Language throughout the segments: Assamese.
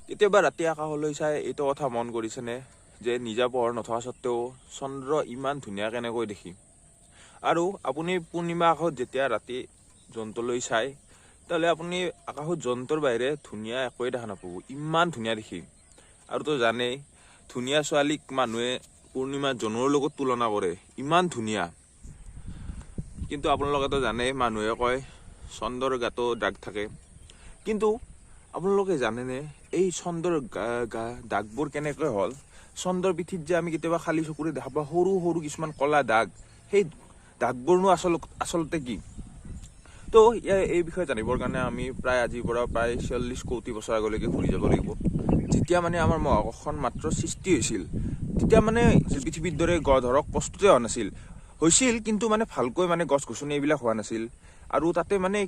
কেতিয়াবা ৰাতি আকাশলৈ চাই এইটো কথা মন কৰিছেনে যে নিজা পোহৰ নথকা সত্ত্বেও চন্দ্ৰ ইমান ধুনীয়া কেনেকৈ দেখি। আৰু আপুনি পূৰ্ণিমা আকাশত যেতিয়া ৰাতি জন্তুলৈ চাই তেতিয়াহ'লে আপুনি আকাশত জন্তুৰ বাহিৰে ধুনীয়া একোৱে দেখা নাপাব, ইমান ধুনীয়া দেখি। আৰু তো জানেই ধুনীয়া ছোৱালীক মানুহে পূৰ্ণিমা জোনৰ লগত তুলনা কৰে, ইমান ধুনীয়া। কিন্তু আপোনালোকেতো জানেই মানুহে কয় চন্দ্ৰৰ গাতো দাগ থাকে। কিন্তু আপোনালোকে জানেনে এই চন্দ্ৰৰ দাগবোৰ কেনেকৈ হ'ল? চন্দ্ৰৰ পিঠিত যে আমি কেতিয়াবা খালী চকুৰে দেখা পাওঁ সৰু সৰু কিছুমান কলা দাগ, সেই দাগবোৰনো আচলতে কি? তো এই বিষয়ে জানিবৰ কাৰণে আমি আজিৰ পৰা প্ৰায় 40 কোটি বছৰ আগলৈকে ঘূৰি যাব লাগিব। যেতিয়া মানে আমাৰ মহাকাশখন মাত্ৰ সৃষ্টি হৈছিল, তেতিয়া মানে পৃথিৱীৰ দৰে ধৰক প্ৰস্তুতে হোৱা নাছিল। হৈছিল কিন্তু মানে ভালকৈ মানে গছ গছনি এইবিলাক হোৱা নাছিল। আৰু তাতে মানে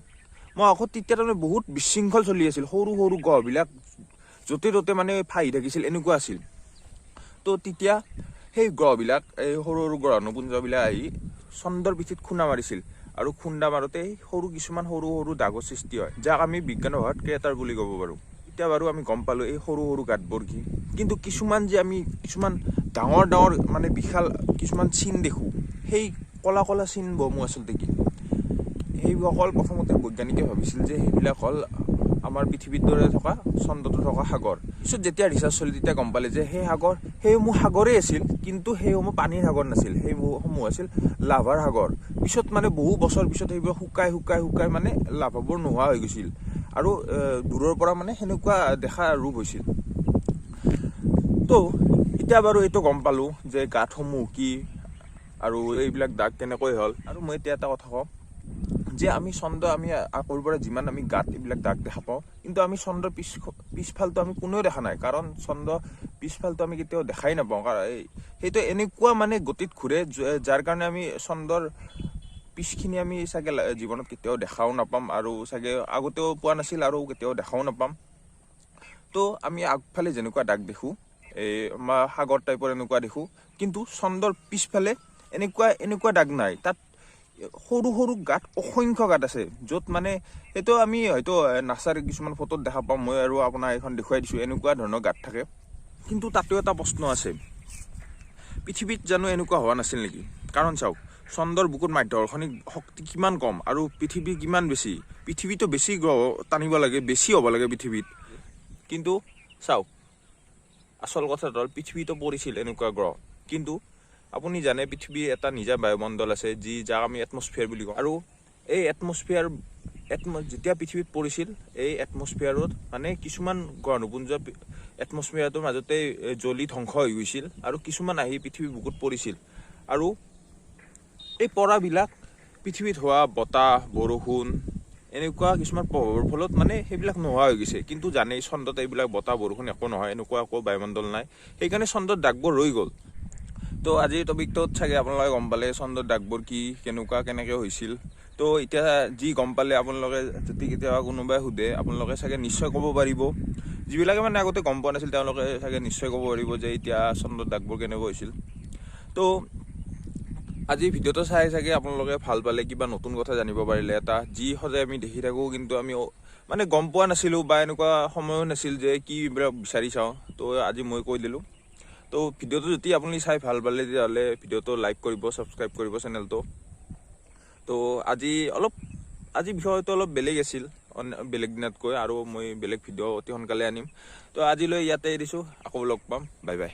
মহাকাশত তেতিয়া তাৰমানে বহুত বিশৃংখল চলি আছিল, সৰু সৰু গ্ৰহবিলাক য'তে ত'তে মানে ফাহি থাকিছিল, এনেকুৱা আছিল। তো তেতিয়া সেই গ্ৰহবিলাক এই সৰু সৰু গ্ৰহ নপুঞ্জবিলাক আহি চন্দ্ৰৰ পিঠিত খুন্দা মাৰিছিল। আৰু খুন্দা মাৰোঁতে কিছুমান সৰু সৰু দাগৰ সৃষ্টি হয়, যাক আমি বিজ্ঞানৰ ভাষাত ক্ৰেটাৰ বুলি ক'ব পাৰোঁ। এতিয়া বাৰু আমি গম পালোঁ এই সৰু সৰু গাঁতবোৰ কি। কিন্তু কিছুমান ডাঙৰ ডাঙৰ মানে বিশাল কিছুমান চিন দেখোঁ, সেই কলা কলা চিনসমূহ আচলতে কি? সেইসকল প্ৰথমতে বৈজ্ঞানিকে ভাবিছিল যে সেইবিলাক হ'ল আমাৰ পৃথিৱীৰ দৰে থকা চন্দ্ৰটো থকা সাগৰ। পিছত যেতিয়া ৰিচাৰ্চ চলিল তেতিয়া গম পালে যে সেইসমূহ সাগৰেই আছিল, কিন্তু সেইসমূহ পানীৰ সাগৰ নাছিল, সেইসমূহ আছিল লাভাৰ সাগৰ। পিছত মানে বহু বছৰ পিছত সেইবোৰ শুকাই মানে লাভাবোৰ নোহোৱা হৈ গৈছিল। আৰু দূৰৰ পৰা মানে সেনেকুৱা দেখা ৰূপ হৈছিল। তো এতিয়া বাৰু এইটো গম পালোঁ যে গাঁতসমূহ কি আৰু এইবিলাক দাগ কেনেকৈ হ'ল। আৰু মই এতিয়া এটা কথা কওঁ যে আমি আগৰ পৰা যিমান আমি গাঁত এইবিলাক দাগ দেখা পাওঁ, কিন্তু আমি চন্দ্ৰৰ পিছফালটো আমি কোনেও দেখা নাই। কাৰণ চন্দ্ৰৰ পিছফালটো আমি কেতিয়াও দেখাই নাপাওঁ, কাৰণ সেইটো এনেকুৱা মানে গতিত ঘূৰে যাৰ কাৰণে আমি চন্দ্ৰৰ পিছখিনি আমি চাগে জীৱনত কেতিয়াও দেখাও নাপাম, আৰু চাগে আগতেও পোৱা নাছিল আৰু কেতিয়াও দেখাও নাপাম। তো আমি আগফালে যেনেকুৱা দাগ দেখোঁ, এই আমাৰ সাগৰ টাইপৰ এনেকুৱা দেখোঁ, কিন্তু চন্দ্ৰৰ পিছফালে এনেকুৱা দাগ নাই। তাত সৰু সৰু গাঁত, অসংখ্য গাঁত আছে, য'ত মানে সেইটো আমি হয়তো নাচাৰ কিছুমান ফটোত দেখা পাওঁ। মই আৰু আপোনাৰ এইখন দেখুৱাই দিছোঁ, এনেকুৱা ধৰণৰ গাঁত থাকে। কিন্তু তাতেও এটা প্ৰশ্ন আছে, পৃথিৱীত জানো এনেকুৱা হোৱা নাছিল নেকি? কাৰণ চাওক, চন্দ্ৰৰ বুকুত মাধ্যাকৰ্ষণিক শক্তি কিমান কম আৰু পৃথিৱী কিমান বেছি। পৃথিৱীতো বেছি গ্ৰহ টানিব লাগে, বেছি হ'ব লাগে পৃথিৱীত। কিন্তু চাওক, আচল কথাটো হ'ল পৃথিৱীতো পৰিছিল এনেকুৱা গ্ৰহ। কিন্তু আপুনি জানে পৃথিৱীৰ এটা নিজা বায়ুমণ্ডল আছে, যাক আমি এটমস্ফিয়াৰ বুলি কওঁ। আৰু এই এটমস্ফিয়াৰ যেতিয়া পৃথিৱীত পৰিছিল, এই এটমস্ফিয়াৰত মানে কিছুমান গ্ৰহ নপুঞ্জ এটমস্ফিয়াৰটোৰ মাজতে জ্বলি ধ্বংস হৈ গৈছিল, আৰু কিছুমান আহি পৃথিৱীৰ বুকুত পৰিছিল। আৰু এই পৰাবিলাক পৃথিৱীত হোৱা বতাহ, বৰষুণ, এনেকুৱা কিছুমান প্ৰভাৱৰ ফলত মানে সেইবিলাক নোহোৱা হৈ গৈছে। কিন্তু জানেই চন্দ্ৰত এইবিলাক বতাহ বৰষুণ একো নহয়, এনেকুৱা একো বায়ুমণ্ডল নাই। সেইকাৰণে চন্দ্ৰত দাগবোৰ ৰৈ গ'ল। তো আজিৰ টপিকটোত চাগে আপোনালোকে গম পালে চন্দ্ৰৰ দাগবোৰ কি, কেনেকৈ হৈছিল। তো এতিয়া যি গম পালে, আপোনালোকে যদি কেতিয়াবা কোনোবাই সোধে, আপোনালোকে চাগে নিশ্চয় ক'ব পাৰিব। যিবিলাকে মানে আগতে গম পোৱা নাছিল তেওঁলোকে চাগে নিশ্চয় ক'ব পাৰিব যে এতিয়া চন্দ্ৰৰ দাগবোৰ কেনেকৈ হৈছিল। তো আজি ভিডিঅ'টো চাই চাগে আপোনালোকে ভাল পালে, কিবা নতুন কথা জানিব পাৰিলে। যি সদায় আমি দেখি থাকোঁ কিন্তু আমি মানে গম পোৱা নাছিলোঁ, বা এনেকুৱা সময়ো নাছিল যে কি বিচাৰি চাওঁ। তো আজি মই কৈ দিলোঁ। তো ভিডিঅ'টো যদি আপুনি চাই ভাল পালে তেতিয়াহ'লে ভিডিঅ'টো লাইক কৰিব, ছাবস্ক্ৰাইব কৰিব চেনেলটো। তো আজি বিষয়টো অলপ বেলেগ আছিল বেলেগ দিনতকৈ, আৰু মই বেলেগ ভিডিঅ' অতি সোনকালে আনিম। তো আজিলৈ ইয়াতে এৰিছোঁ, আকৌ লগ পাম, বাই বাই।